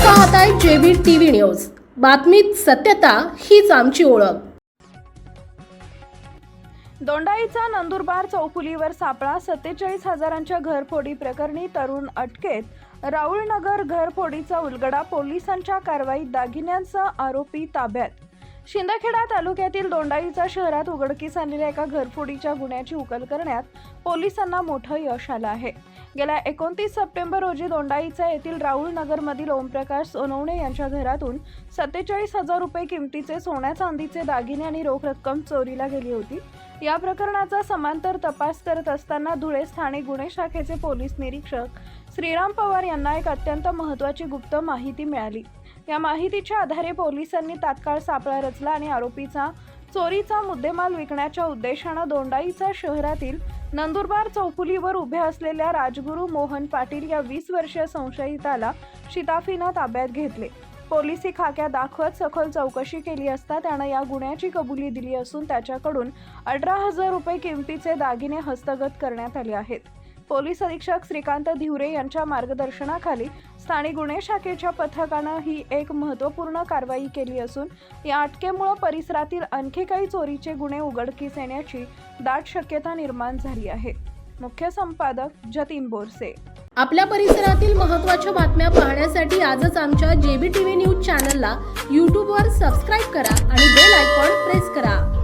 पाहताय JB TV news. बातमीत सत्यता हीच आमची ओळख। दोंडाईचा नंदुरबार चौफुलीवर सापळा। 47,000च्या घरफोडी प्रकरणी तरुण अटकेत। राऊळनगर घरफोडीचा उलगडा। पोलिसांच्या कारवाईत दागिन्यांसह आरोपी ताब्यात। शिंदखेडा तालुक्यातील दोंडाईचा शहरात उघडकीस आलेल्या एका घरफोडीच्या गुन्ह्याची उकल करण्यात पोलिसांना मोठं यश आलं आहे। गेल्या 29 सप्टेंबर रोजी दोंडाईचा येथील राऊळनगरमधील ओमप्रकाश सोनवणे यांच्या घरातून 47,000 रुपये किमतीचे सोन्या चांदीचे दागिने आणि रोख रक्कम चोरीला गेली होती। या प्रकरणाचा समांतर तपास करत असताना धुळे स्थानिक गुन्हे शाखेचे पोलीस निरीक्षक श्रीराम पवार यांना एक अत्यंत महत्त्वाची गुप्त माहिती मिळाली। या माहितीच्या आधारे पोलिसांनी तात्काळ सापळा रचला आणि आरोपीचा चोरीचा मुद्देमाल विकण्याच्या उद्देशाने दोंडाईचा शहरातील नंदुरबार चौफुलीवर उभे असलेल्या राजगुरू मोहन पाटील या 20 वर्षीय संशयिताला शिताफीने ताब्यात घेतले। पोलिसी खाक्या दाखवत सखोल चौकशी केली असता त्याने या गुन्ह्याची कबुली दिली असून त्याच्याकडून 18,000 रुपये किमतीचे दागिने हस्तगत करण्यात आले आहेत। पोलीस अधीक्षक श्रीकांत धिवरे यांच्या मार्गदर्शनाखाली स्थानिक गुन्हे शाखेच्या पथकाने ही एक महत्त्वपूर्ण कारवाई केली असून या अटकेमुळे परिसरातील आणखी काही चोरीचे गुन्हे उघडकीस येण्याची दाट शक्यता निर्माण झाली आहे। मुख्य संपादक जतीन बोरसे। आपल्या परिसरातील महत्त्वाच्या बातम्या पाहण्यासाठी आजच आमच्या जेबी टीव्ही न्यूज चॅनलला YouTube वर सबस्क्राइब करा आणि बेल आयकॉन प्रेस करा।